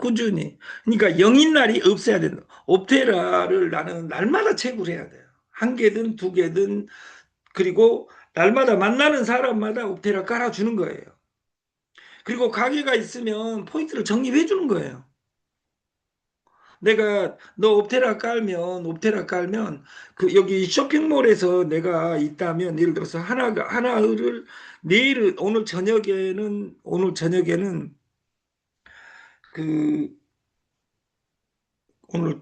꾸준히. 그러니까 영인 날이 없어야 된다. 옵테라를 나는 날마다 체크를 해야 돼요. 한 개든 두 개든. 그리고 날마다 만나는 사람마다 옵테라 깔아주는 거예요. 그리고 가게가 있으면 포인트를 적립해 주는 거예요. 내가 너 옵테라 깔면 그 여기 쇼핑몰에서 내가 있다면 예를 들어서 하나를 내일 오늘 저녁에는 그 오늘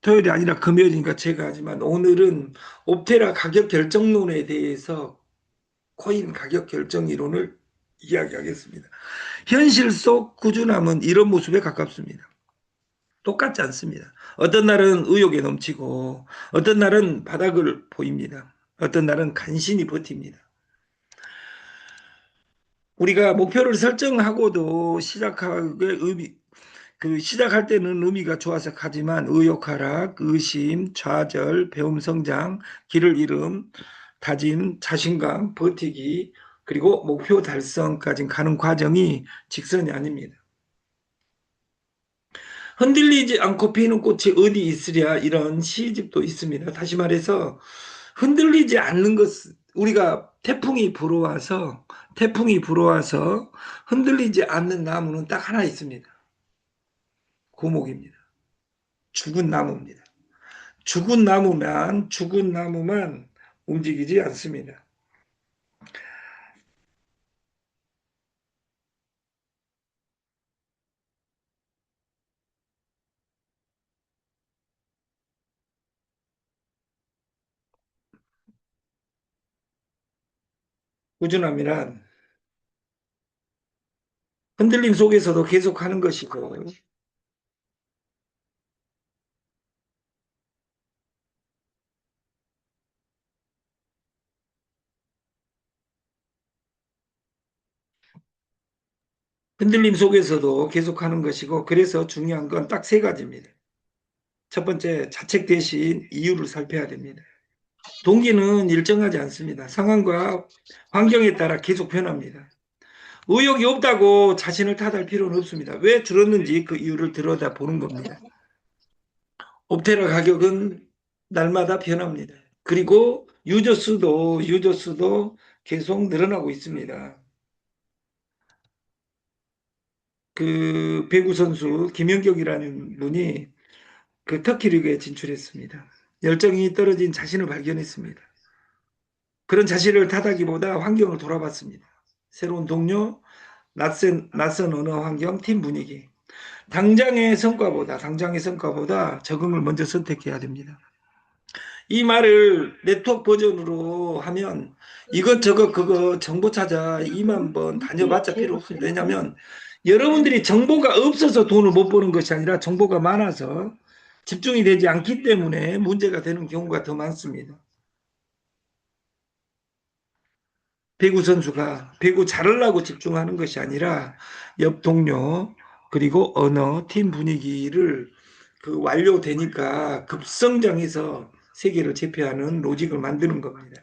토요일이 아니라 금요일이니까 제가 하지만 오늘은 옵테라 가격 결정론에 대해서 코인 가격 결정 이론을 이야기하겠습니다. 현실 속 꾸준함은 이런 모습에 가깝습니다. 똑같지 않습니다. 어떤 날은 의욕에 넘치고 어떤 날은 바닥을 보입니다. 어떤 날은 간신히 버팁니다. 우리가 목표를 설정하고도 시작할 때는 의미가 좋아서 가지만 의욕 하락, 의심, 좌절, 배움 성장, 길을 잃음, 다짐, 자신감, 버티기, 그리고 목표 달성까지 가는 과정이 직선이 아닙니다. 흔들리지 않고 피는 꽃이 어디 있으랴 이런 시집도 있습니다. 다시 말해서 흔들리지 않는 것, 우리가 태풍이 불어와서 흔들리지 않는 나무는 딱 하나 있습니다. 고목입니다. 죽은 나무입니다. 죽은 나무만 움직이지 않습니다. 꾸준함이란 흔들림 속에서도 계속하는 것이고, 흔들림 속에서도 계속하는 것이고, 그래서 중요한 건 딱 세 가지입니다. 첫 번째, 자책 대신 이유를 살펴야 됩니다. 동기는 일정하지 않습니다. 상황과 환경에 따라 계속 변합니다. 의욕이 없다고 자신을 탓할 필요는 없습니다. 왜 줄었는지 그 이유를 들여다보는 겁니다. 옵테라 가격은 날마다 변합니다. 그리고 유저수도 계속 늘어나고 있습니다. 그 배구 선수 김연경이라는 분이 그 터키 리그에 진출했습니다. 열정이 떨어진 자신을 발견했습니다. 그런 자신을 탓하기보다 환경을 돌아봤습니다. 새로운 동료, 낯선 언어 환경, 팀 분위기. 당장의 성과보다 적응을 먼저 선택해야 됩니다. 이 말을 네트워크 버전으로 하면 이것저것 그거 정보 찾아 2만 번 다녀봤자 필요 없습니다. 왜냐하면 여러분들이 정보가 없어서 돈을 못 버는 것이 아니라 정보가 많아서 집중이 되지 않기 때문에 문제가 되는 경우가 더 많습니다. 배구 선수가 배구 잘하려고 집중하는 것이 아니라 옆 동료 그리고 언어 팀 분위기를 그 완료되니까 급성장해서 세계를 제패하는 로직을 만드는 겁니다.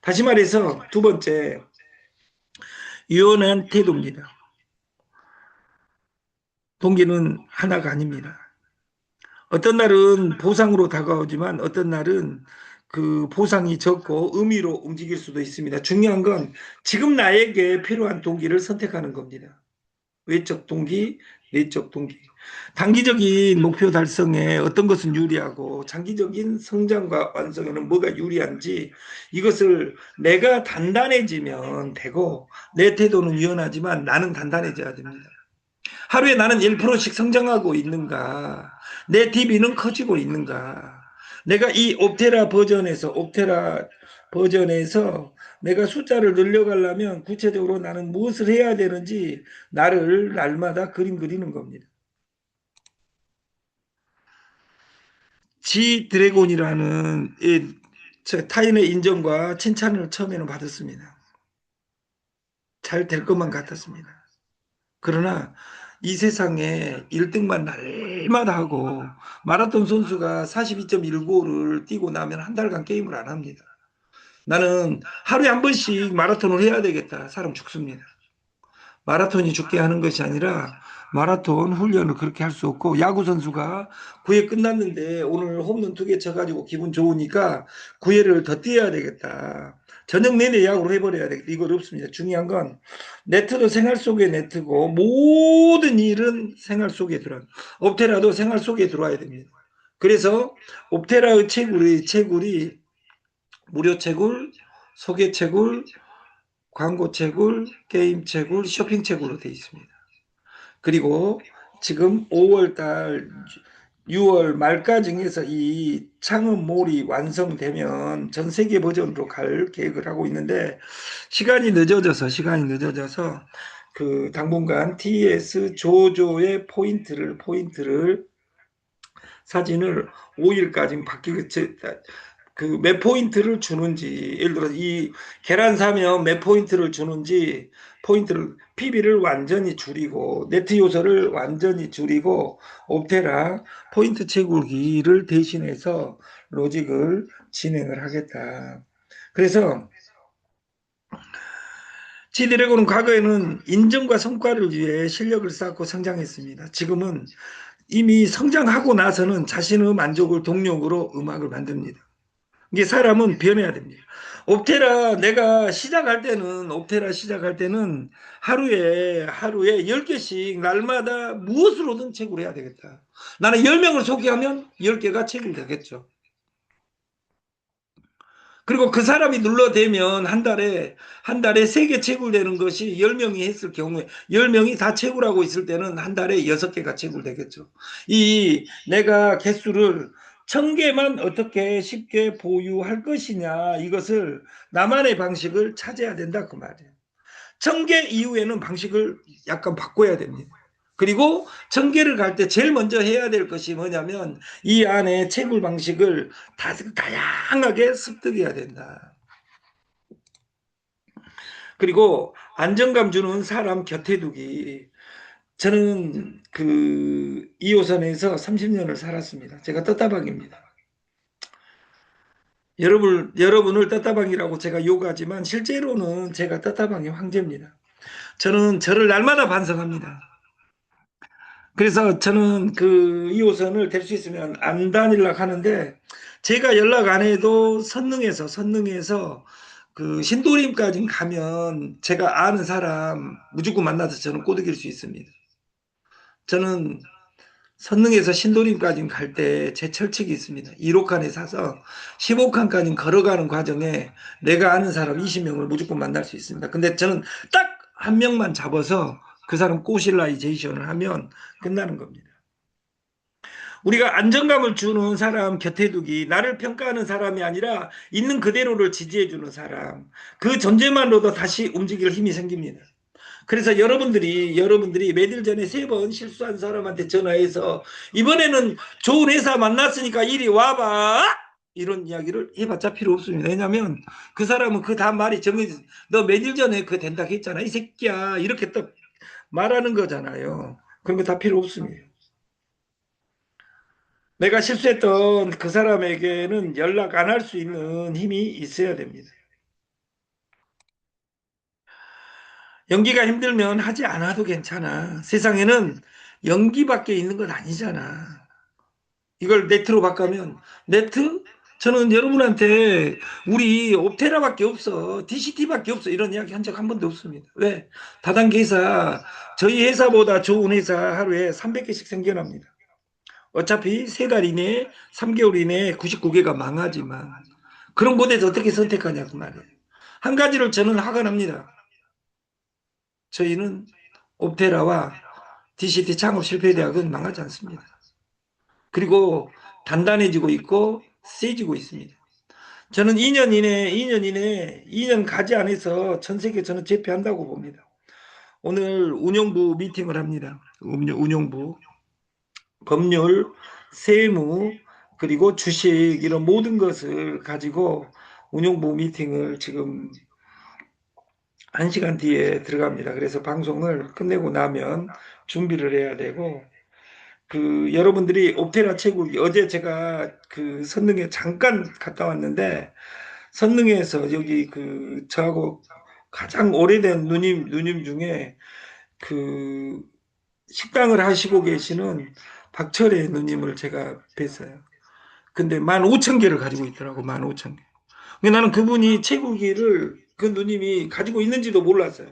다시 말해서 두 번째, 유연한 태도입니다. 동기는 하나가 아닙니다. 어떤 날은 보상으로 다가오지만 어떤 날은 그 보상이 적고 의미로 움직일 수도 있습니다. 중요한 건 지금 나에게 필요한 동기를 선택하는 겁니다. 외적 동기, 내적 동기. 단기적인 목표 달성에 어떤 것은 유리하고 장기적인 성장과 완성에는 뭐가 유리한지 이것을 내가 단단해지면 되고 내 태도는 유연하지만 나는 단단해져야 됩니다. 하루에 나는 1%씩 성장하고 있는가? 내 DB는 커지고 있는가? 내가 이 옵테라 버전에서 내가 숫자를 늘려가려면 구체적으로 나는 무엇을 해야 되는지 나를 날마다 그림 그리는 겁니다. 지 드래곤이라는 타인의 인정과 칭찬을 처음에는 받았습니다. 잘 될 것만 같았습니다. 그러나 이 세상에 1등만 날마다 하고 마라톤 선수가 42.195를 뛰고 나면 한 달간 게임을 안 합니다. 나는 하루에 한 번씩 마라톤을 해야 되겠다. 사람 죽습니다. 마라톤이 죽게 하는 것이 아니라 마라톤 훈련을 그렇게 할 수 없고 야구 선수가 9회 끝났는데 오늘 홈런 2개 쳐가지고 기분 좋으니까 9회를 더 뛰어야 되겠다. 저녁 내내 야구를 해버려야 되겠다. 이건 없습니다. 중요한 건 네트도 생활 속의 네트고 모든 일은 생활 속에 들어요. 옵테라도 생활 속에 들어와야 됩니다. 그래서 옵테라의 채굴이 무료 채굴, 소개 채굴, 광고 채굴, 게임 채굴, 쇼핑 채굴로 되어 있습니다. 그리고 지금 5월달 6월 말까지 해서 이 창업몰이 완성되면 전 세계 버전으로 갈 계획을 하고 있는데 시간이 늦어져서 그 당분간 TS 조조의 포인트를 사진을 5일까지 바뀌게 그 몇 포인트를 주는지 예를 들어 이 계란 사면 몇 포인트를 주는지 포인트를 PB를 완전히 줄이고 네트 요소를 완전히 줄이고 옵테라 포인트 채굴기를 대신해서 로직을 진행을 하겠다. 그래서 지드래곤은 과거에는 인정과 성과를 위해 실력을 쌓고 성장했습니다. 지금은 이미 성장하고 나서는 자신의 만족을 동력으로 음악을 만듭니다. 이게 사람은 변해야 됩니다. 옵테라 시작할 때는 하루에 10개씩 날마다 무엇으로든 채굴해야 되겠다. 나는 10명을 소개하면 10개가 채굴되겠죠. 그리고 그 사람이 눌러대면 한 달에 3개 채굴되는 것이 10명이 했을 경우에 10명이 다 채굴하고 있을 때는 한 달에 6개가 채굴되겠죠. 내가 개수를 1000개만 어떻게 쉽게 보유할 것이냐 이것을 나만의 방식을 찾아야 된다 그 말이에요. 1000개 이후에는 방식을 약간 바꿔야 됩니다. 그리고 1000개를 갈 때 제일 먼저 해야 될 것이 뭐냐면 이 안에 채굴 방식을 다양하게 습득해야 된다. 그리고 안정감 주는 사람 곁에 두기. 저는 그 2호선에서 30년을 살았습니다. 제가 떴다방입니다. 여러분을 떴다방이라고 제가 욕하지만 실제로는 제가 떴다방의 황제입니다. 저는 저를 날마다 반성합니다. 그래서 저는 그 2호선을 될 수 있으면 안 다니려고 하는데 제가 연락 안 해도 선능에서 그 신도림까지 가면 제가 아는 사람 무조건 만나서 저는 꼬드길 수 있습니다. 저는 선능에서 신도림까지 갈 때 제 철칙이 있습니다. 1호칸에 사서 15칸까지 걸어가는 과정에 내가 아는 사람 20명을 무조건 만날 수 있습니다. 근데 저는 딱 한 명만 잡아서 그 사람 꼬실라이제이션을 하면 끝나는 겁니다. 우리가 안정감을 주는 사람 곁에 두기, 나를 평가하는 사람이 아니라 있는 그대로를 지지해주는 사람, 그 존재만으로도 다시 움직일 힘이 생깁니다. 그래서 여러분들이 며칠 전에 3번 실수한 사람한테 전화해서 이번에는 좋은 회사 만났으니까 이리 와봐. 이런 이야기를 해봤자 필요 없습니다. 왜냐하면 그 사람은 그 다음 말이 정해져. 너 며칠 전에 그 된다 했잖아. 이 새끼야. 이렇게 또 말하는 거잖아요. 그런 거 다 필요 없습니다. 내가 실수했던 그 사람에게는 연락 안 할 수 있는 힘이 있어야 됩니다. 연기가 힘들면 하지 않아도 괜찮아. 세상에는 연기밖에 있는 건 아니잖아. 이걸 네트로 바꾸면 네트? 저는 여러분한테 우리 옵테라밖에 없어. DCT밖에 없어. 이런 이야기 한 적 한 번도 없습니다. 왜? 다단계 회사, 저희 회사보다 좋은 회사 하루에 300개씩 생겨납니다. 어차피 3달 이내에 3개월 이내에 99개가 망하지만 그런 곳에서 어떻게 선택하냐고 말이에요. 한 가지를 저는 화가 납니다. 저희는 옵테라와 DCT 창업 실패대학은 망하지 않습니다. 그리고 단단해지고 있고 세지고 있습니다. 저는 2년 가지 않아서 전 세계 저는 제패한다고 봅니다. 오늘 운영부 미팅을 합니다. 운영부. 법률, 세무, 그리고 주식 이런 모든 것을 가지고 운영부 미팅을 지금 1시간 뒤에 들어갑니다. 그래서 방송을 끝내고 나면 준비를 해야 되고 그 여러분들이 옵테라 채굴기 어제 제가 그 선릉에 잠깐 갔다 왔는데 선릉에서 여기 그 저하고 가장 오래된 누님 중에 그 식당을 하시고 계시는 박철애 누님을 제가 뵀어요. 근데 15,000개를 가지고 있더라고. 15,000개. 나는 그분이 채굴기를 그 누님이 가지고 있는지도 몰랐어요.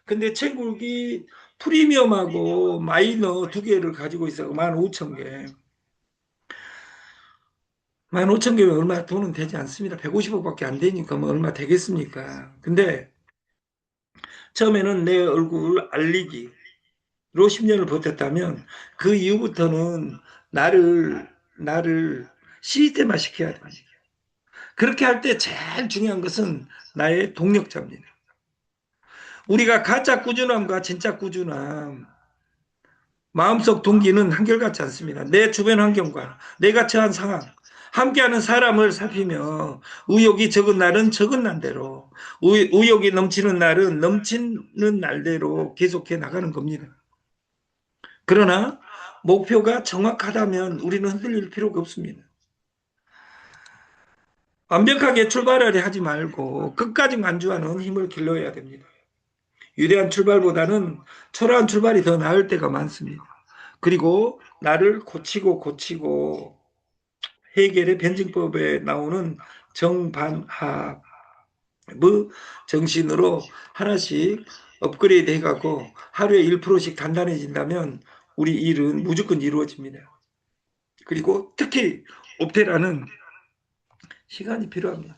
근데 채굴기 프리미엄하고 마이너 두 개를 가지고 있어요. 15,000개. 15,000개면 얼마 돈은 되지 않습니다. 150억밖에 안 되니까 뭐 얼마 되겠습니까? 근데 처음에는 내 얼굴 알리기로 10년을 버텼다면 그 이후부터는 나를 시스템화 시켜야 됩니다. 그렇게 할 때 제일 중요한 것은 나의 동력자입니다. 우리가 가짜 꾸준함과 진짜 꾸준함, 마음속 동기는 한결같지 않습니다. 내 주변 환경과 내가 처한 상황, 함께하는 사람을 살피며 의욕이 적은 날은 적은 날대로, 의욕이 넘치는 날은 넘치는 날대로 계속해 나가는 겁니다. 그러나 목표가 정확하다면 우리는 흔들릴 필요가 없습니다. 완벽하게 출발하려 하지 말고 끝까지 완주하는 힘을 길러야 됩니다. 위대한 출발보다는 초라한 출발이 더 나을 때가 많습니다. 그리고 나를 고치고 해결의 변증법에 나오는 정반합의 정신으로 하나씩 업그레이드 해가고 하루에 1%씩 단단해진다면 우리 일은 무조건 이루어집니다. 그리고 특히 옵테라는 시간이 필요합니다.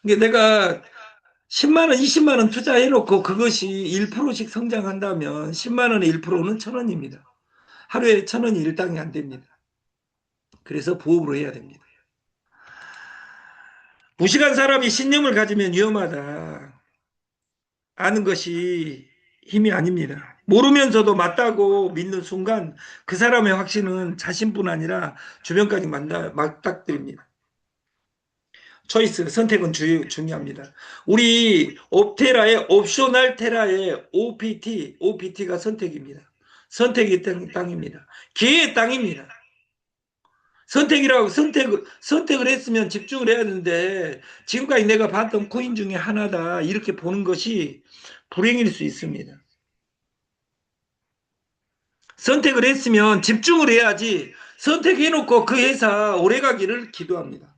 그러니까 내가 10만 원, 20만 원 투자해놓고 그것이 1%씩 성장한다면 10만 원의 1%는 1,000원입니다. 하루에 1,000원이 일당이 안 됩니다. 그래서 부업으로 해야 됩니다. 무식한 사람이 신념을 가지면 위험하다. 아는 것이 힘이 아닙니다. 모르면서도 맞다고 믿는 순간 그 사람의 확신은 자신뿐 아니라 주변까지 맞닥뜨립니다. 초이스, 선택은 중요합니다. 우리 옵테라의 옵셔널 테라의 OPT가 선택입니다. 선택이 땅입니다. 기회의 땅입니다. 선택을 했으면 집중을 해야 되는데 지금까지 내가 봤던 코인 중에 하나다 이렇게 보는 것이 불행일 수 있습니다. 선택을 했으면 집중을 해야지 선택해놓고 그 회사 오래가기를 기도합니다.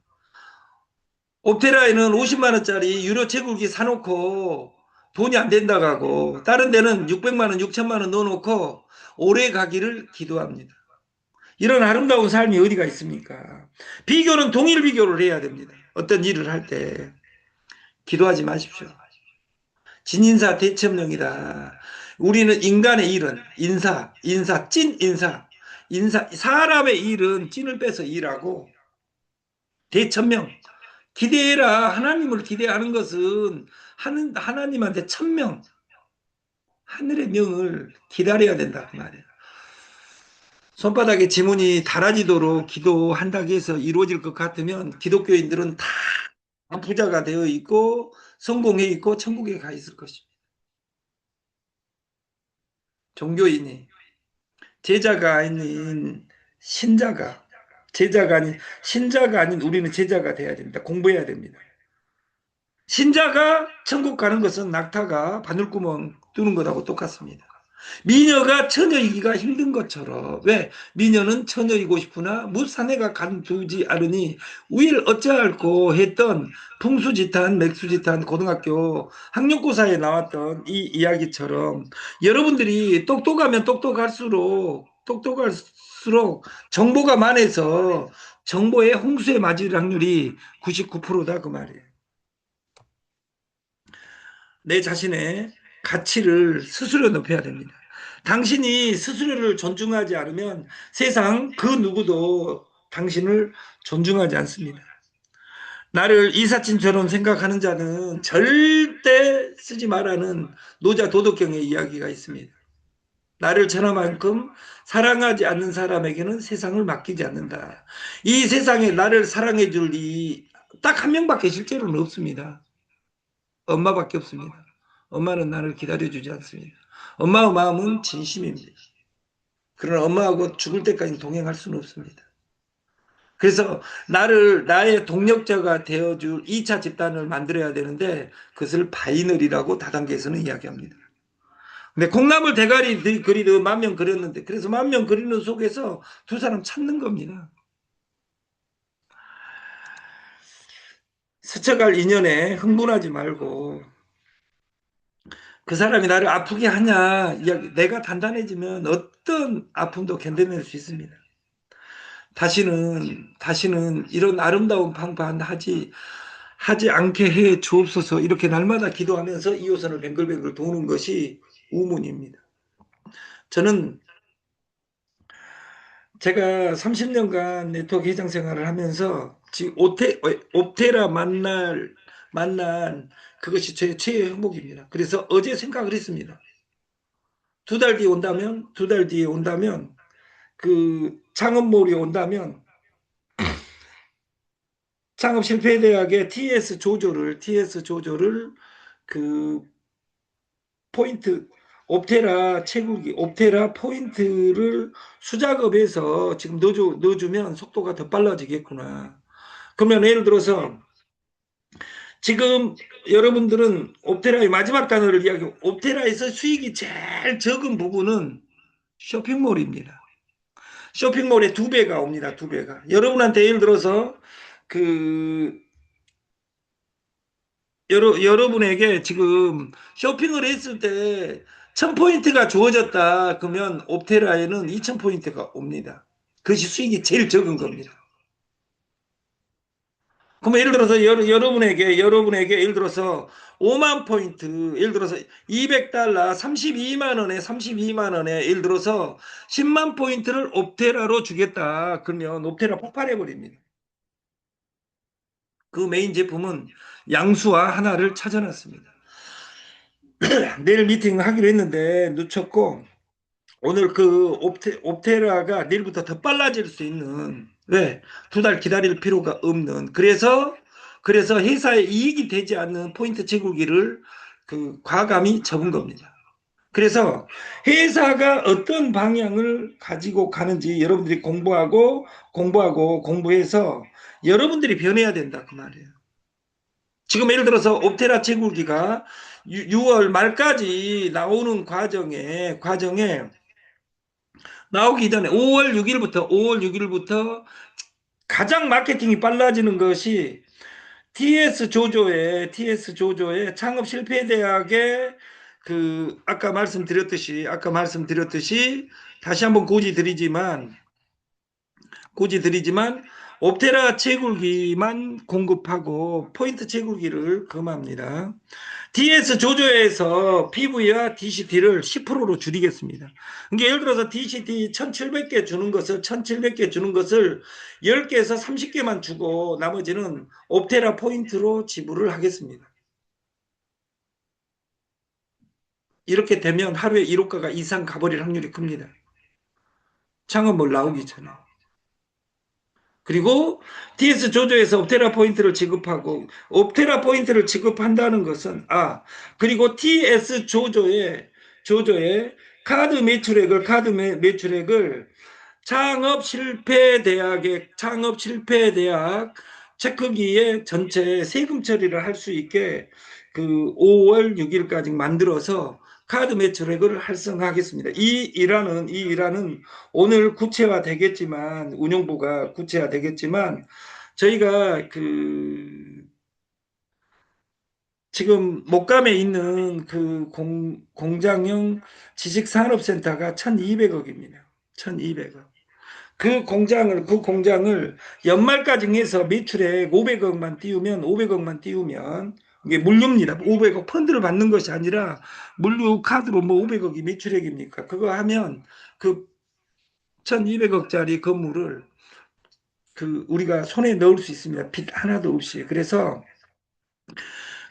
옵테라에는 50만 원짜리 유료 채굴기 사놓고 돈이 안 된다고 하고 다른 데는 600만 원, 6천만 원 넣어놓고 오래 가기를 기도합니다. 이런 아름다운 삶이 어디가 있습니까? 비교는 동일 비교를 해야 됩니다. 어떤 일을 할 때 기도하지 마십시오. 진인사 대천명이다. 우리는 인간의 일은 사람의 일은 찐을 빼서 일하고 대천명 기대해라. 하나님을 기대하는 것은 하나님한테 천명 하늘의 명을 기다려야 된다 그 말이에요. 손바닥에 지문이 달아지도록 기도한다고 해서 이루어질 것 같으면 기독교인들은 다 부자가 되어 있고 성공해 있고 천국에 가 있을 것입니다. 종교인이 제자가 아닌 신자가 아닌 우리는 제자가 돼야 됩니다. 공부해야 됩니다. 신자가 천국 가는 것은 낙타가 바늘구멍 뚫는 것하고 똑같습니다. 미녀가 처녀이기가 힘든 것처럼 왜 미녀는 처녀이고 싶으나 무사내가 간두지 않으니 우일 어찌할꼬 했던 풍수지탄 맥수지탄 고등학교 학력고사에 나왔던 이 이야기처럼 여러분들이 똑똑할수록 정보가 많아서 정보의 홍수에 맞을 확률이 99%다 그 말이에요. 내 자신의 가치를 스스로 높여야 됩니다. 당신이 스스로를 존중하지 않으면 세상 그 누구도 당신을 존중하지 않습니다. 나를 이삿짐처럼 생각하는 자는 절대 쓰지 말라는 노자 도덕경의 이야기가 있습니다. 나를 천하만큼 사랑하지 않는 사람에게는 세상을 맡기지 않는다. 이 세상에 나를 사랑해 줄 이 딱 한 명밖에 실제로는 없습니다. 엄마밖에 없습니다. 엄마는 나를 기다려주지 않습니다. 엄마의 마음은 진심입니다. 그러나 엄마하고 죽을 때까지 동행할 수는 없습니다. 그래서 나의 동력자가 되어줄 2차 집단을 만들어야 되는데 그것을 바이널이라고 다단계에서는 이야기합니다. 근데 콩나물 대가리 그리듯 만 명 그렸는데, 그래서 만 명 그리는 속에서 두 사람 찾는 겁니다. 스쳐갈 인연에 흥분하지 말고, 그 사람이 나를 아프게 하냐 이야기, 내가 단단해지면 어떤 아픔도 견뎌낼 수 있습니다. 다시는 이런 아름다운 방판 하지 않게 해 주옵소서. 이렇게 날마다 기도하면서 이호선을 뱅글뱅글 도는 것이 우문입니다. 저는 제가 30년간 네트워크 회장 생활을 하면서 지금 옵테라 만난 그것이 제 최애 행복입니다. 그래서 어제 생각을 했습니다. 두 달 뒤에 온다면 그 창업몰이 온다면 창업실패대학의 TS 조조를 그 포인트 옵테라 포인트를 수작업해서 지금 넣어주면 속도가 더 빨라지겠구나. 그러면 예를 들어서 지금 여러분들은 옵테라의 마지막 단어를 이야기하고, 옵테라에서 수익이 제일 적은 부분은 쇼핑몰입니다. 쇼핑몰에 두 배가 옵니다. 두 배가. 여러분한테 예를 들어서 그 여러분에게 지금 쇼핑을 했을 때 1000포인트가 주어졌다. 그러면 옵테라에는 2000포인트가 옵니다. 그것이 수익이 제일 적은 겁니다. 그럼 예를 들어서 여러분에게 예를 들어서 5만 포인트, 예를 들어서 200달러 32만 원에 예를 들어서 10만 포인트를 옵테라로 주겠다. 그러면 옵테라 폭발해 버립니다. 그 메인 제품은 양수와 하나를 찾아놨습니다. 내일 미팅 하기로 했는데 늦췄고, 오늘 그 옵테라가 내일부터 더 빨라질 수 있는, 왜? 두 달 기다릴 필요가 없는, 그래서 회사에 이익이 되지 않는 포인트 채굴기를 그 과감히 접은 겁니다. 그래서 회사가 어떤 방향을 가지고 가는지 여러분들이 공부해서 여러분들이 변해야 된다 그 말이에요. 지금 예를 들어서 옵테라 채굴기가 6월 말까지 나오는 과정에 나오기 전에 5월 6일부터 가장 마케팅이 빨라지는 것이 TS 조조의 창업 실패 대학의 그 아까 말씀드렸듯이 다시 한번 고지 드리지만 옵테라 채굴기만 공급하고 포인트 채굴기를 금합니다. DS 조조에서 PV와 DCT를 10%로 줄이겠습니다. 그러니까 예를 들어서 DCT 1700개 주는 것을 10개에서 30개만 주고 나머지는 옵테라 포인트로 지불을 하겠습니다. 이렇게 되면 하루에 1호가가 이상 가버릴 확률이 큽니다. 창업을 나오기 전에. 그리고 TS 조조에서 옵테라 포인트를 지급한다는 것은, 그리고 TS 조조의 카드 매출액을 창업 실패 대학 체크기에 전체 세금 처리를 할 수 있게 그 5월 6일까지 만들어서 카드 매출액을 활성화하겠습니다. 이 일화는 오늘 운영부가 구체화되겠지만, 저희가 지금 목감에 있는 그 공장형 지식산업센터가 1200억입니다. 1200억. 그 공장을 연말까지 해서 매출액 500억만 띄우면 이게 물류입니다. 500억 펀드를 받는 것이 아니라 물류 카드로 뭐 500억이 매출액입니까? 그거 하면 그 1200억짜리 건물을 우리가 손에 넣을 수 있습니다. 빚 하나도 없이. 그래서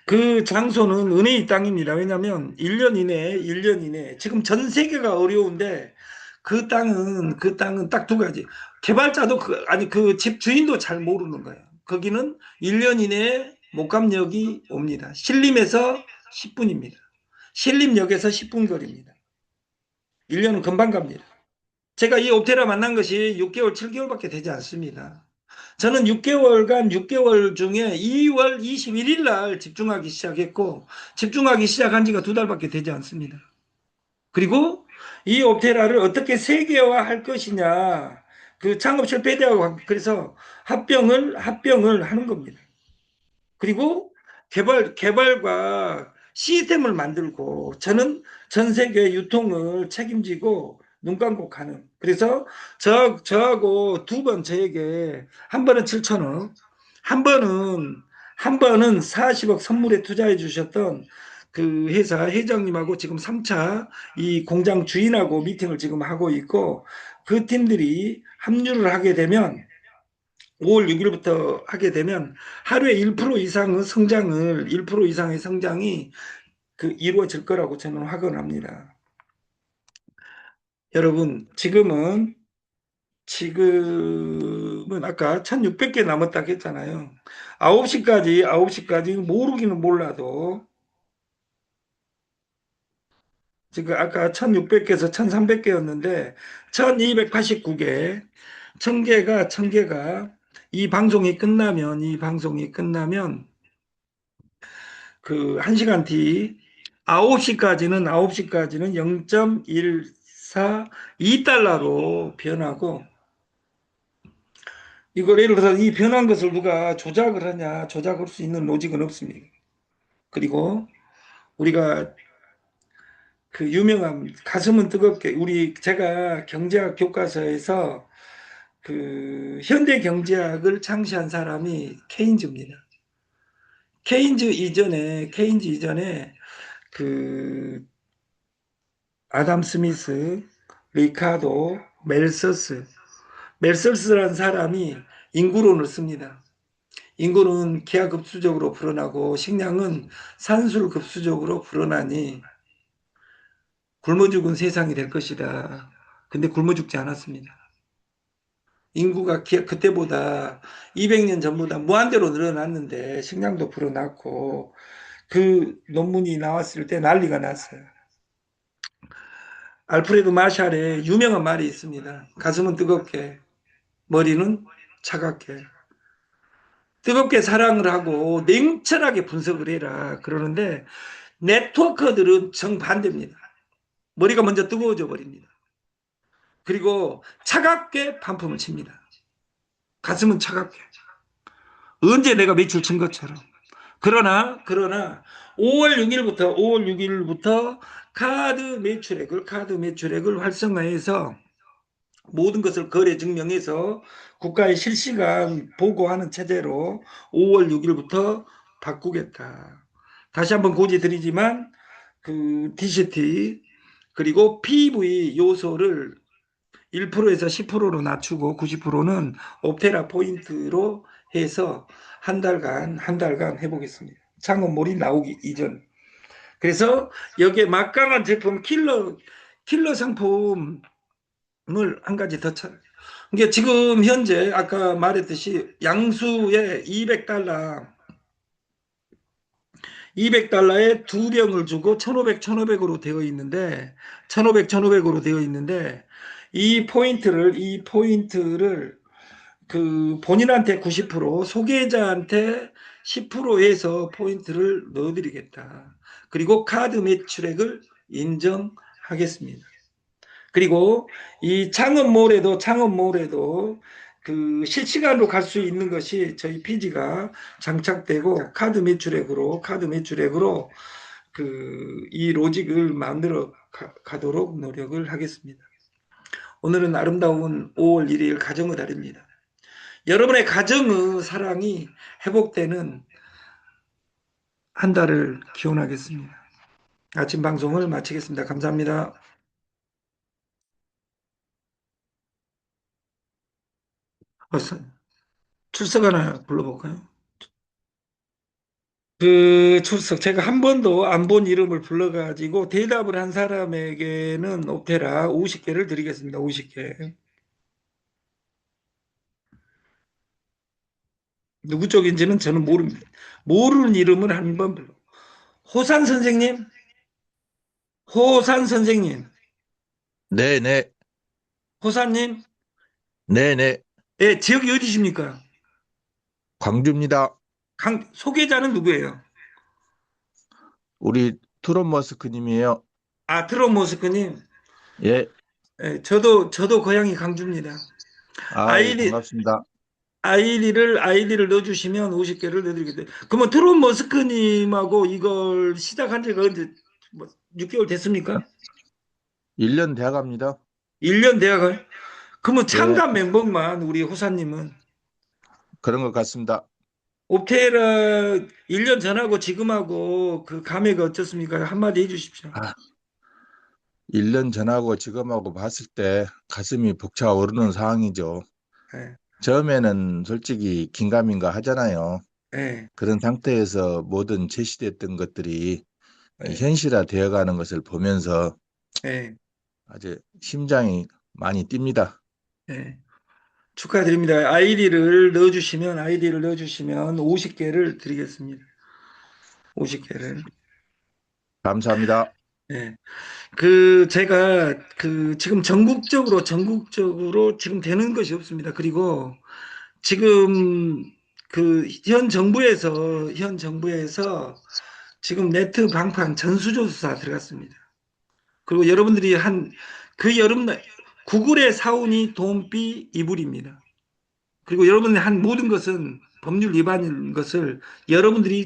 그 장소는 은혜의 땅입니다. 왜냐하면 1년 이내 지금 전 세계가 어려운데 그 땅은 딱 두 가지. 개발자도 그 집 주인도 잘 모르는 거예요. 거기는 1년 이내에 목감역이 옵니다. 신림에서 10분입니다. 신림역에서 10분 거리입니다. 1년은 금방 갑니다. 제가 이 옵테라 만난 것이 6개월, 7개월밖에 되지 않습니다. 저는 6개월 중에 2월 21일 날 집중하기 시작한 지가 두 달밖에 되지 않습니다. 그리고 이 옵테라를 어떻게 세계화할 것이냐. 그 창업 실패대하고 그래서 합병을 하는 겁니다. 그리고 개발과 시스템을 만들고 전 세계 유통을 책임지고 눈 감고 가는. 그래서 저하고 두 번 저에게 한 번은 7천억, 한 번은 한 번은 40억 선물에 투자해 주셨던 그 회사 회장님하고 지금 3차 이 공장 주인하고 미팅을 지금 하고 있고 그 팀들이 합류를 하게 되면 5월 6일부터 하게 되면 하루에 1% 이상의 성장을 1% 이상의 성장이 그 이루어질 거라고 저는 확언합니다. 여러분 지금은 아까 1600개 남았다고 했잖아요. 9시까지 모르기는 몰라도 지금 아까 1600개에서 1300개였는데 1289개 1000개가 이 방송이 끝나면 그 1시간 뒤 9시까지는 0.14 2달러로 변하고 이걸 예를 들어서 이 변한 것을 누가 조작을 하냐 조작할 수 있는 로직은 없습니다. 그리고 우리가 그 유명한 가슴은 뜨겁게 우리 제가 경제학 교과서에서 그 현대 경제학을 창시한 사람이 케인즈 이전에 그 아담 스미스, 리카도, 멜서스라는 사람이 인구론을 씁니다. 인구는 기하급수적으로 불어나고 식량은 산술급수적으로 불어나니 굶어 죽은 세상이 될 것이다. 근데 굶어 죽지 않았습니다. 인구가 그때보다 200년 전보다 무한대로 늘어났는데 식량도 불어났고 그 논문이 나왔을 때 난리가 났어요. 알프레드 마샬의 유명한 말이 있습니다. 가슴은 뜨겁게, 머리는 차갑게. 뜨겁게 사랑을 하고 냉철하게 분석을 해라. 그러는데 네트워커들은 정반대입니다. 머리가 먼저 뜨거워져 버립니다. 그리고 차갑게 반품을 칩니다. 가슴은 차갑게. 언제 내가 매출 친 것처럼. 그러나 5월 6일부터 카드 매출액을 활성화해서 모든 것을 거래 증명해서 국가에 실시간 보고하는 체제로 5월 6일부터 바꾸겠다. 다시 한번 고지 드리지만 그 DCT 그리고 PV 요소를 1%에서 10%로 낮추고 90%는 옵테라 포인트로 해서 한 달간 해보겠습니다. 창업몰이 나오기 이전. 그래서 여기에 막강한 제품 킬러 상품 한 가지 더 찾. 이게 지금 현재 아까 말했듯이 양수에 200달러에 두 병을 주고 1,500으로 되어 있는데 1,500으로 되어 있는데 이 포인트를 그 본인한테 90% 소개자한테 10% 해서 포인트를 넣어드리겠다. 그리고 카드 매출액을 인정하겠습니다. 그리고 이 창업몰에도 그 실시간으로 갈 수 있는 것이 저희 피지가 장착되고 카드 매출액으로 그 이 로직을 만들어 가도록 노력을 하겠습니다. 오늘은 아름다운 5월 1일 가정의 달입니다. 여러분의 가정의 사랑이 회복되는 한 달을 기원하겠습니다. 아침 방송을 마치겠습니다. 감사합니다. 출석 하나 불러볼까요? 그 출석 제가 한 번도 안 본 이름을 불러가지고 대답을 한 사람에게는 옵테라 50개를 드리겠습니다. 50개. 누구 쪽인지는 저는 모릅니다. 모르는 이름은 한 번 불러. 호산 선생님, 호산 선생님, 네네, 호산님, 네네. 예, 지역이 어디십니까? 광주입니다. 소개자는 누구예요? 우리 트론 머스크님이에요. 아, 트롯 모스크님. 예. 예, 저도 고향이 강주입니다. 아유, 아이디, 반갑습니다. 아이디를 넣어주시면 50개를 넣어드리겠습니다. 그러면 트롯 머스크님하고 이걸 시작한 지가 언제, 뭐, 6개월 됐습니까? 1년 돼갑니다. 1년 돼가요? 그러면 예, 참가 멤버만 우리 호사님은 그런 것 같습니다. 옵테라 1년 전하고 지금하고 그 감회가 어떻습니까? 한마디 해주십시오. 아, 1년 전하고 지금하고 봤을 때 가슴이 벅차오르는 상황이죠. 예, 처음에는 솔직히 긴가민가 하잖아요. 예, 그런 상태에서 모든 제시됐던 것들이 예, 현실화 되어가는 것을 보면서 예, 아주 심장이 많이 뜁니다. 예. 축하드립니다. 아이디를 넣어주시면 50개를 드리겠습니다. 50개를. 감사합니다. 예. 제가 지금 전국적으로 지금 되는 것이 없습니다. 그리고 지금 현 정부에서 지금 네트 방판 전수조사 들어갔습니다. 그리고 여러분들이 그 여름날 구글의 사운이 돈비 이불입니다. 그리고 여러분이 한 모든 것은 법률 위반인 것을 여러분들이